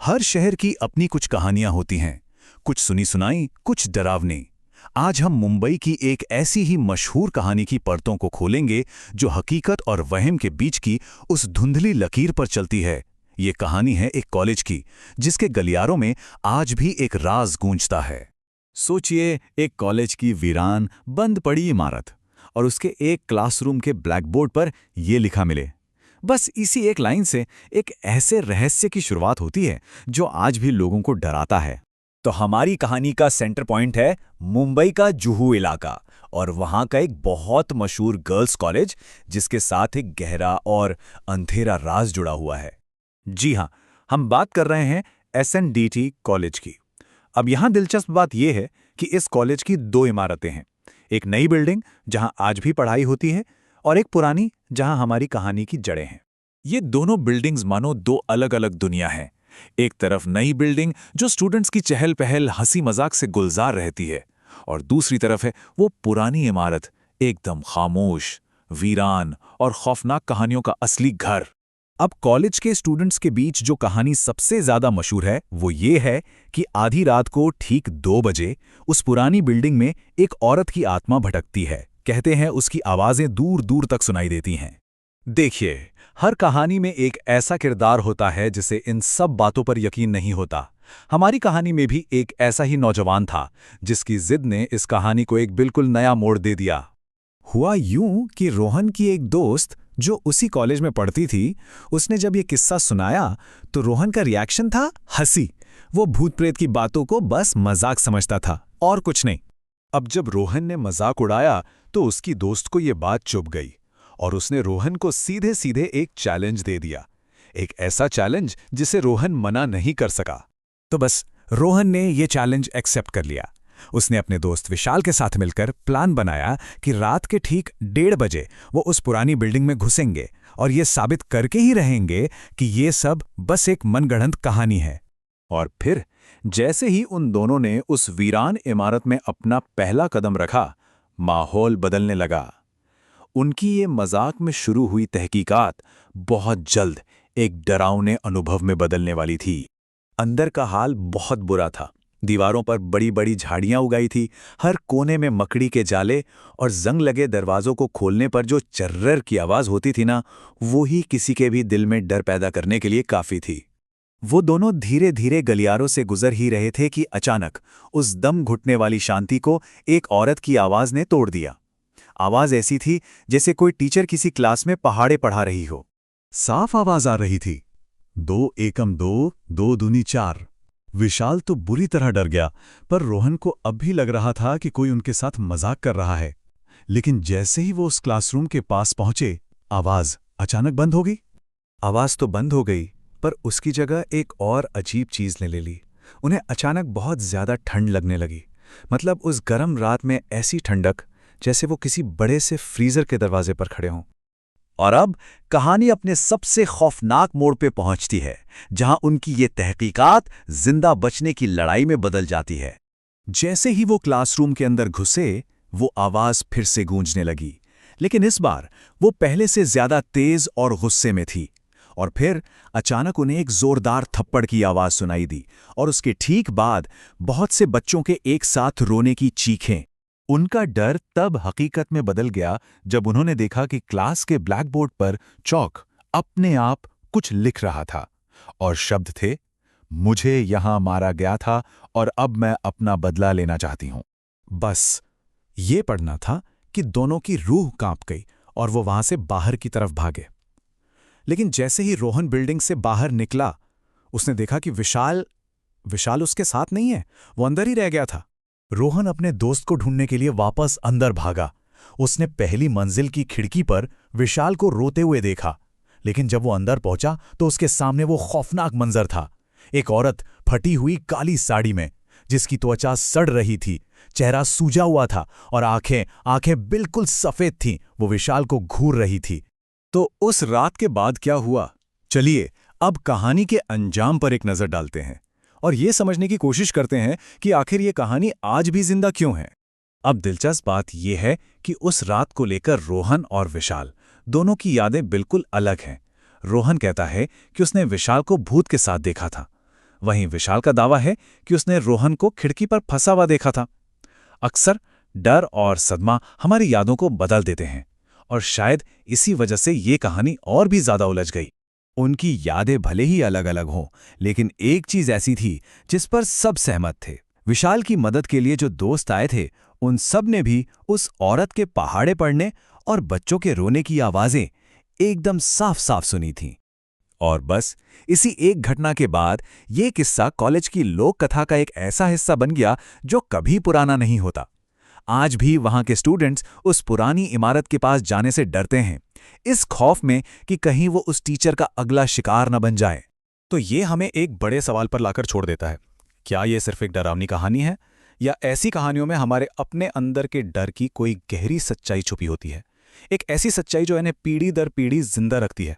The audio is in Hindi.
हर शहर की अपनी कुछ कहानियां होती हैं, कुछ सुनी सुनाई, कुछ डरावनी। आज हम मुंबई की एक ऐसी ही मशहूर कहानी की परतों को खोलेंगे जो हकीकत और वहम के बीच की उस धुंधली लकीर पर चलती है। ये कहानी है एक कॉलेज की, जिसके गलियारों में आज भी एक राज गूंजता है। सोचिए, एक कॉलेज की वीरान बंद पड़ी इमारत, और उसके एक क्लासरूम के ब्लैकबोर्ड पर यह लिखा मिले। बस इसी एक लाइन से एक ऐसे रहस्य की शुरुआत होती है जो आज भी लोगों को डराता है। तो हमारी कहानी का सेंटर पॉइंट है मुंबई का जुहू इलाका, और वहां का एक बहुत मशहूर गर्ल्स कॉलेज, जिसके साथ एक गहरा और अंधेरा राज जुड़ा हुआ है। जी हाँ, हम बात कर रहे हैं SNDT कॉलेज की। अब यहां दिलचस्प बात यह है कि इस कॉलेज की दो इमारतें हैं। एक नई बिल्डिंग जहां आज भी पढ़ाई होती है, और एक पुरानी जहां हमारी कहानी की जड़ें हैं। ये दोनों बिल्डिंग्स मानो दो अलग अलग दुनिया हैं। एक तरफ नई बिल्डिंग जो स्टूडेंट्स की चहल पहल, हंसी मजाक से गुलजार रहती है, और दूसरी तरफ है वो पुरानी इमारत, एकदम खामोश, वीरान और खौफनाक कहानियों का असली घर। अब कॉलेज के स्टूडेंट्स के बीच जो कहानी सबसे ज्यादा मशहूर है वो ये है कि आधी रात को ठीक 2 बजे उस पुरानी बिल्डिंग में एक औरत की आत्मा भटकती है। कहते हैं उसकी आवाजें दूर दूर तक सुनाई देती हैं। देखिए, हर कहानी में एक ऐसा किरदार होता है जिसे इन सब बातों पर यकीन नहीं होता। हमारी कहानी में भी एक ऐसा ही नौजवान था जिसकी जिद ने इस कहानी को एक बिल्कुल नया मोड़ दे दिया। हुआ यूं कि रोहन की एक दोस्त जो उसी कॉलेज में पढ़ती थी, उसने जब ये किस्सा सुनाया तो रोहन का रिएक्शन था हंसी। वो भूत प्रेत की बातों को बस मजाक समझता था और कुछ नहीं। अब जब रोहन ने मजाक उड़ाया तो उसकी दोस्त को ये बात चुभ गई, और उसने रोहन को सीधे सीधे एक चैलेंज दे दिया। एक ऐसा चैलेंज जिसे रोहन मना नहीं कर सका। तो बस रोहन ने ये चैलेंज एक्सेप्ट कर लिया। उसने अपने दोस्त विशाल के साथ मिलकर प्लान बनाया कि रात के ठीक 1:30 बजे वो उस पुरानी बिल्डिंग में घुसेंगे और ये साबित करके ही रहेंगे कि ये सब बस एक मनगढ़ंत कहानी है। और फिर जैसे ही उन दोनों ने उस वीरान इमारत में अपना पहला कदम रखा, माहौल बदलने लगा। उनकी ये मजाक में शुरू हुई तहकीकात बहुत जल्द एक डरावने अनुभव में बदलने वाली थी। अंदर का हाल बहुत बुरा था। दीवारों पर बड़ी बड़ी झाड़ियां उगाई थी, हर कोने में मकड़ी के जाले, और जंग लगे दरवाजों को खोलने पर जो चर्रर की आवाज होती थी ना, वो ही किसी के भी दिल में डर पैदा करने के लिए काफी थी। वो दोनों धीरे धीरे गलियारों से गुजर ही रहे थे कि अचानक उस दम घुटने वाली शांति को एक औरत की आवाज ने तोड़ दिया। आवाज ऐसी थी जैसे कोई टीचर किसी क्लास में पहाड़े पढ़ा रही हो। साफ आवाज आ रही थी, 2 एकम 2, 2 दूनी 4। विशाल तो बुरी तरह डर गया, पर रोहन को अब भी लग रहा था कि कोई उनके साथ मजाक कर रहा है। लेकिन जैसे ही वो उस क्लासरूम के पास पहुंचे, आवाज अचानक बंद हो गई। आवाज तो बंद हो गई, पर उसकी जगह एक और अजीब चीज ने ले ली। उन्हें अचानक बहुत ज्यादा ठंड लगने लगी। मतलब उस गर्म रात में ऐसी ठंडक जैसे वो किसी बड़े से फ्रीजर के दरवाजे पर खड़े हों। और अब कहानी अपने सबसे खौफनाक मोड़ पे पहुंचती है, जहां उनकी ये तहकीकात जिंदा बचने की लड़ाई में बदल जाती है। जैसे ही वो क्लासरूम के अंदर घुसे, वो आवाज फिर से गूंजने लगी, लेकिन इस बार वो पहले से ज्यादा तेज और गुस्से में थी। और फिर अचानक उन्हें एक जोरदार थप्पड़ की आवाज सुनाई दी, और उसके ठीक बाद बहुत से बच्चों के एक साथ रोने की चीखें। उनका डर तब हकीकत में बदल गया जब उन्होंने देखा कि क्लास के ब्लैकबोर्ड पर चौक अपने आप कुछ लिख रहा था, और शब्द थे, मुझे यहां मारा गया था और अब मैं अपना बदला लेना चाहती हूं। बस ये पढ़ना था कि दोनों की रूह कांप गई और वो वहां से बाहर की तरफ भागे। लेकिन जैसे ही रोहन बिल्डिंग से बाहर निकला, उसने देखा कि विशाल उसके साथ नहीं है, वो अंदर ही रह गया था। रोहन अपने दोस्त को ढूंढने के लिए वापस अंदर भागा। उसने पहली मंजिल की खिड़की पर विशाल को रोते हुए देखा, लेकिन जब वो अंदर पहुंचा तो उसके सामने वो खौफनाक मंजर था। एक औरत फटी हुई काली साड़ी में, जिसकी त्वचा सड़ रही थी, चेहरा सूजा हुआ था और आंखें बिल्कुल सफेद थीं। वो विशाल को घूर रही थी। तो उस रात के बाद क्या हुआ? चलिए अब कहानी के अंजाम पर एक नजर डालते हैं और ये समझने की कोशिश करते हैं कि आखिर ये कहानी आज भी जिंदा क्यों है। अब दिलचस्प बात यह है कि उस रात को लेकर रोहन और विशाल दोनों की यादें बिल्कुल अलग हैं। रोहन कहता है कि उसने विशाल को भूत के साथ देखा था। वहीं विशाल का दावा है कि उसने रोहन को खिड़की पर फंसा हुआ देखा था। अक्सर डर और सदमा हमारी यादों को बदल देते हैं और शायद इसी वजह से ये कहानी और भी ज्यादा उलझ गई। उनकी यादें भले ही अलग-अलग हों, लेकिन एक चीज ऐसी थी जिस पर सब सहमत थे। विशाल की मदद के लिए जो दोस्त आए थे, उन सब ने भी उस औरत के पहाड़े पड़ने और बच्चों के रोने की आवाजें एकदम साफ-साफ सुनी थीं। और बस इसी एक घटना के बाद ये किस्सा कॉलेज की लोक कथा का एक ऐसा हिस्सा बन गया जो कभी पुराना नहीं होता। आज भी वहां के स्टूडेंट्स उस पुरानी इमारत के पास जाने से डरते हैं, इस खौफ में कि कहीं वो उस टीचर का अगला शिकार न बन जाए। तो ये हमें एक बड़े सवाल पर लाकर छोड़ देता है। क्या ये सिर्फ एक डरावनी कहानी है, या ऐसी कहानियों में हमारे अपने अंदर के डर की कोई गहरी सच्चाई छुपी होती है? एक ऐसी सच्चाई जो इन्हें पीढ़ी दर पीढ़ी जिंदा रखती है।